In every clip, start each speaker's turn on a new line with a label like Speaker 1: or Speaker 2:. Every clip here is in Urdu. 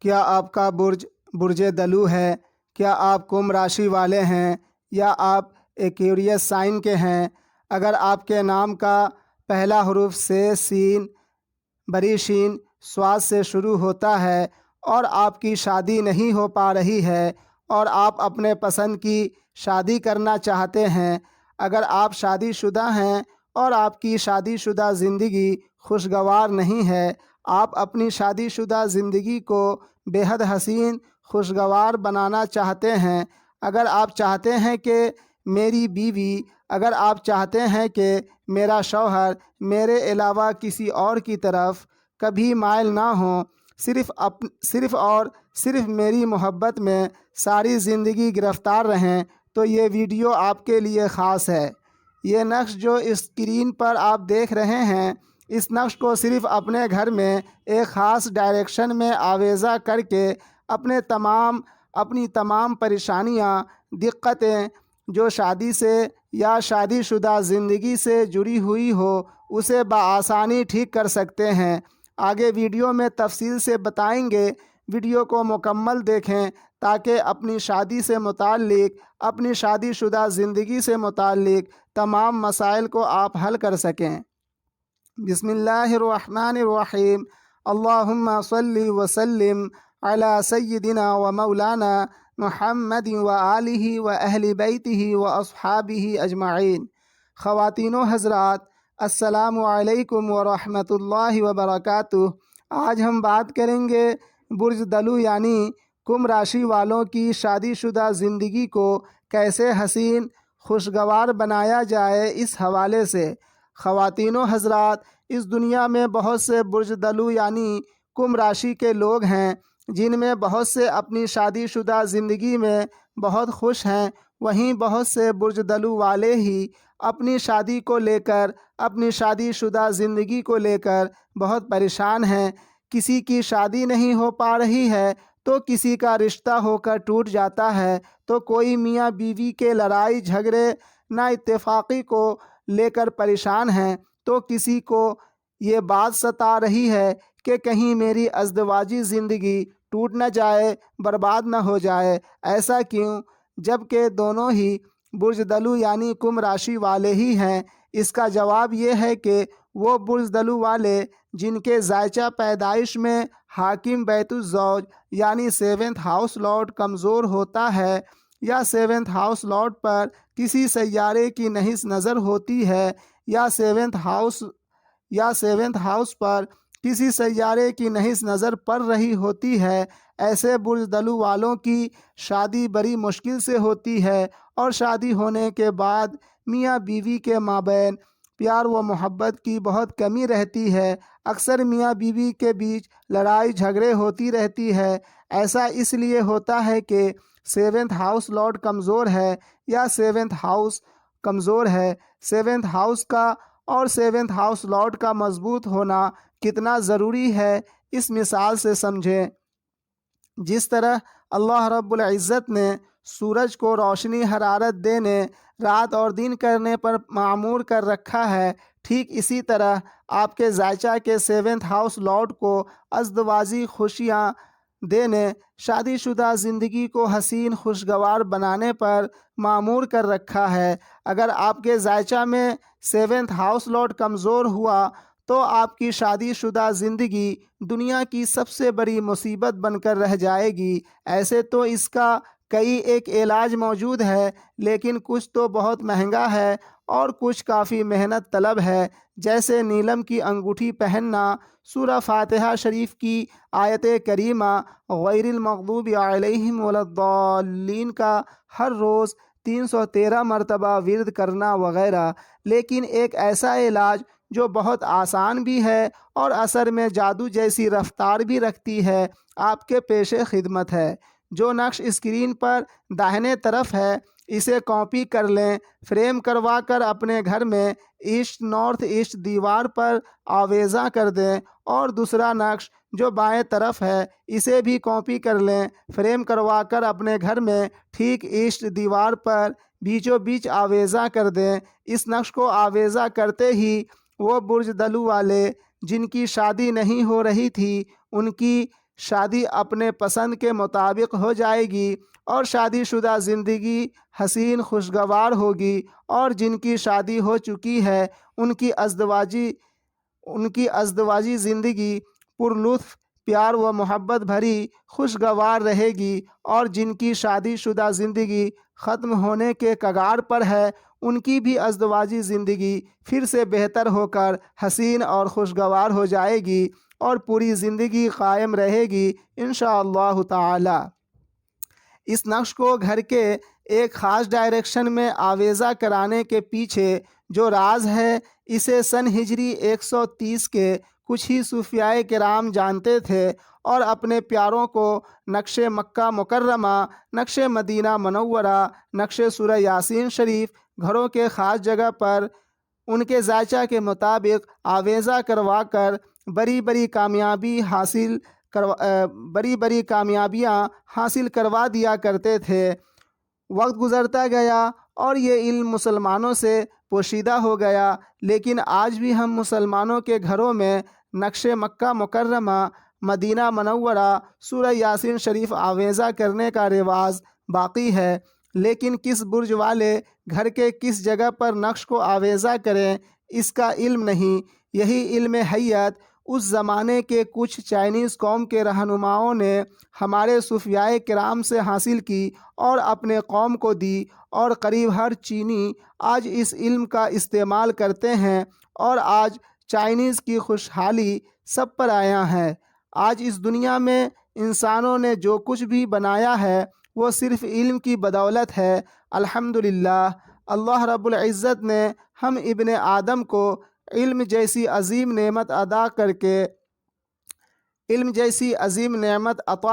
Speaker 1: کیا آپ کا برج برج دلو ہے؟ کیا آپ کمبھ راشی والے ہیں یا آپ ایکویریس سائن کے ہیں؟ اگر آپ کے نام کا پہلا حرف سے سین بڑی شین سواد سے شروع ہوتا ہے اور آپ کی شادی نہیں ہو پا رہی ہے اور آپ اپنے پسند کی شادی کرنا چاہتے ہیں، اگر آپ شادی شدہ ہیں اور آپ کی شادی شدہ زندگی خوشگوار نہیں ہے، آپ اپنی شادی شدہ زندگی کو بے حد حسین خوشگوار بنانا چاہتے ہیں، اگر آپ چاہتے ہیں کہ میری بیوی، اگر آپ چاہتے ہیں کہ میرا شوہر میرے علاوہ کسی اور کی طرف کبھی مائل نہ ہوں، صرف میری محبت میں ساری زندگی گرفتار رہیں، تو یہ ویڈیو آپ کے لیے خاص ہے۔ یہ نقش جو اسکرین پر آپ دیکھ رہے ہیں، اس نقش کو صرف اپنے گھر میں ایک خاص ڈائریکشن میں آویزہ کر کے اپنی تمام پریشانیاں، دقتیں جو شادی سے یا شادی شدہ زندگی سے جڑی ہوئی ہو، اسے بآسانی ٹھیک کر سکتے ہیں۔ آگے ویڈیو میں تفصیل سے بتائیں گے، ویڈیو کو مکمل دیکھیں تاکہ اپنی شادی سے متعلق، اپنی شادی شدہ زندگی سے متعلق تمام مسائل کو آپ حل کر سکیں۔ بسم اللہ الرحمن الرحیم۔ اللہم صلی وسلم علی سیدنا و مولانا محمد و آلہ و اہل بیتہ و اصحابہ اجمعین۔ خواتین و حضرات، السلام علیکم ورحمۃ اللہ وبرکاتہ۔ آج ہم بات کریں گے برج دلو یعنی کمبھ راشی والوں کی شادی شدہ زندگی کو کیسے حسین خوشگوار بنایا جائے، اس حوالے سے۔ خواتین و حضرات، اس دنیا میں بہت سے برج دلو یعنی کمبھ راشی کے لوگ ہیں، جن میں بہت سے اپنی شادی شدہ زندگی میں بہت خوش ہیں، وہیں بہت سے برج دلو والے ہی اپنی شادی کو لے کر، اپنی شادی شدہ زندگی کو لے کر بہت پریشان ہیں۔ کسی کی شادی نہیں ہو پا رہی ہے تو کسی کا رشتہ ہو کر ٹوٹ جاتا ہے، تو کوئی میاں بیوی کے لڑائی جھگڑے نا اتفاقی کو لے کر پریشان ہیں، تو کسی کو یہ بات ستا رہی ہے کہ کہیں میری ازدواجی زندگی ٹوٹ نہ جائے، برباد نہ ہو جائے۔ ایسا کیوں؟ جبکہ دونوں ہی برج دلو یعنی کمبھ راشی والے ہی ہیں۔ اس کا جواب یہ ہے کہ وہ برج دلو والے جن کے ذائچہ پیدائش میں حاکم بیت الزوج یعنی سیونتھ ہاؤس لارڈ کمزور ہوتا ہے، یا سیونتھ ہاؤس لارڈ پر کسی سیارے کی نحس نظر ہوتی ہے، یا سیونتھ ہاؤس پر کسی سیارے کی نحس نظر پڑ رہی ہوتی ہے، ایسے برج دلو والوں کی شادی بڑی مشکل سے ہوتی ہے، اور شادی ہونے کے بعد میاں بیوی کے مابین پیار و محبت کی بہت کمی رہتی ہے، اکثر میاں بیوی کے بیچ لڑائی جھگڑے ہوتی رہتی ہے۔ ایسا اس لیے ہوتا ہے کہ سیونتھ ہاؤس لارڈ کمزور ہے، یا سیونتھ ہاؤس کمزور ہے۔ سیونتھ ہاؤس کا اور سیونتھ ہاؤس لارڈ کا مضبوط ہونا کتنا ضروری ہے، اس مثال سے سمجھیں۔ جس طرح اللہ رب العزت نے سورج کو روشنی حرارت دینے، رات اور دن کرنے پر معمور کر رکھا ہے، ٹھیک اسی طرح آپ کے ذائچہ کے سیونتھ ہاؤس لارڈ کو ازدواجی خوشیاں دینے، شادی شدہ زندگی کو حسین خوشگوار بنانے پر معمور کر رکھا ہے۔ اگر آپ کے ذائچہ میں سیونتھ ہاؤس لارڈ کمزور ہوا تو آپ کی شادی شدہ زندگی دنیا کی سب سے بڑی مصیبت بن کر رہ جائے گی۔ ایسے تو اس کا کئی ایک علاج موجود ہے، لیکن کچھ تو بہت مہنگا ہے اور کچھ کافی محنت طلب ہے، جیسے نیلم کی انگوٹھی پہننا، سورہ فاتحہ شریف کی آیت کریمہ غیر المغضوب علیہم ولا الضالین کا ہر روز 313 مرتبہ ورد کرنا وغیرہ۔ لیکن ایک ایسا علاج جو بہت آسان بھی ہے اور اثر میں جادو جیسی رفتار بھی رکھتی ہے، آپ کے پیش خدمت ہے۔ جو نقش اسکرین پر داہنے طرف ہے، اسے کاپی کر لیں، فریم کروا کر اپنے گھر میں نارتھ ایسٹ دیوار پر آویزاں کر دیں، اور دوسرا نقش جو بائیں طرف ہے، اسے بھی کاپی کر لیں، فریم کروا کر اپنے گھر میں ٹھیک ایسٹ دیوار پر بیچوں بیچ آویزاں کر دیں۔ اس نقش کو آویزاں کرتے ہی وہ برج دلو والے جن کی شادی نہیں ہو رہی تھی، ان کی شادی اپنے پسند کے مطابق ہو جائے گی اور شادی شدہ زندگی حسین خوشگوار ہوگی، اور جن کی شادی ہو چکی ہے ان کی ازدواجی زندگی پرلطف، پیار و محبت بھری خوشگوار رہے گی، اور جن کی شادی شدہ زندگی ختم ہونے کے کگار پر ہے ان کی بھی ازدواجی زندگی پھر سے بہتر ہو کر حسین اور خوشگوار ہو جائے گی اور پوری زندگی قائم رہے گی انشاءاللہ تعالی۔ اس نقش کو گھر کے ایک خاص ڈائریکشن میں آویزہ کرانے کے پیچھے جو راز ہے اسے سن ہجری 130 کے کچھ ہی صوفیائے کرام جانتے تھے، اور اپنے پیاروں کو نقش مکہ مکرمہ، نقش مدینہ منورہ، نقش سورہ یاسین شریف گھروں کے خاص جگہ پر ان کے ذائچہ کے مطابق آویزہ کروا کر بڑی بڑی کامیابیاں حاصل کروا دیا کرتے تھے۔ وقت گزرتا گیا اور یہ علم مسلمانوں سے پوشیدہ ہو گیا، لیکن آج بھی ہم مسلمانوں کے گھروں میں نقش مکہ مکرمہ، مدینہ منورہ، سورہ یاسین شریف آویزہ کرنے کا رواج باقی ہے، لیکن کس برج والے گھر کے کس جگہ پر نقش کو آویزہ کریں اس کا علم نہیں۔ یہی علم حیت اس زمانے کے کچھ چائنیز قوم کے رہنماؤں نے ہمارے صوفیائے کرام سے حاصل کی اور اپنے قوم کو دی، اور قریب ہر چینی آج اس علم کا استعمال کرتے ہیں، اور آج چائنیز کی خوشحالی سب پر آیا ہے۔ آج اس دنیا میں انسانوں نے جو کچھ بھی بنایا ہے وہ صرف علم کی بدولت ہے۔ الحمدللہ، اللہ رب العزت نے ہم ابن آدم کو علم جیسی عظیم نعمت عطا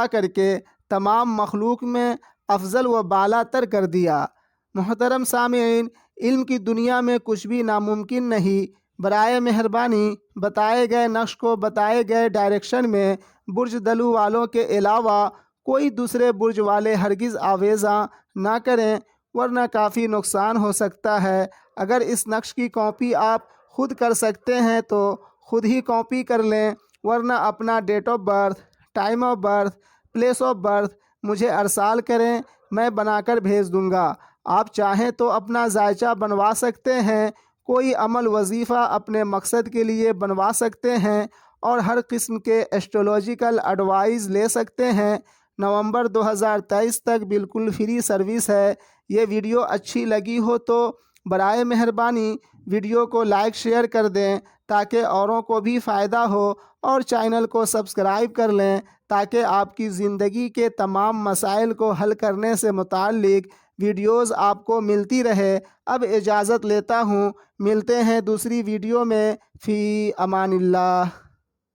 Speaker 1: کر کے تمام مخلوق میں افضل و بالا تر کر دیا۔ محترم سامعین، علم کی دنیا میں کچھ بھی ناممکن نہیں۔ برائے مہربانی بتائے گئے نقش کو بتائے گئے ڈائریکشن میں برج دلو والوں کے علاوہ کوئی دوسرے برج والے ہرگز آویزہ نہ کریں، ورنہ کافی نقصان ہو سکتا ہے۔ اگر اس نقش کی کاپی آپ خود کر سکتے ہیں تو خود ہی کاپی کر لیں، ورنہ اپنا date of birth, time of birth, place of birth مجھے ارسال کریں، میں بنا کر بھیج دوں گا۔ آپ چاہیں تو اپنا ذائچہ بنوا سکتے ہیں، کوئی عمل وظیفہ اپنے مقصد کے لیے بنوا سکتے ہیں، اور ہر قسم کے ایسٹرولوجیکل ایڈوائز لے سکتے ہیں۔ نومبر 2023 تک بالکل فری سروس ہے۔ یہ ویڈیو اچھی لگی ہو تو برائے مہربانی ویڈیو کو لائک شیئر کر دیں تاکہ اوروں کو بھی فائدہ ہو، اور چینل کو سبسکرائب کر لیں تاکہ آپ کی زندگی کے تمام مسائل کو حل کرنے سے متعلق ویڈیوز آپ کو ملتی رہے۔ اب اجازت لیتا ہوں، ملتے ہیں دوسری ویڈیو میں۔ فی امان اللہ۔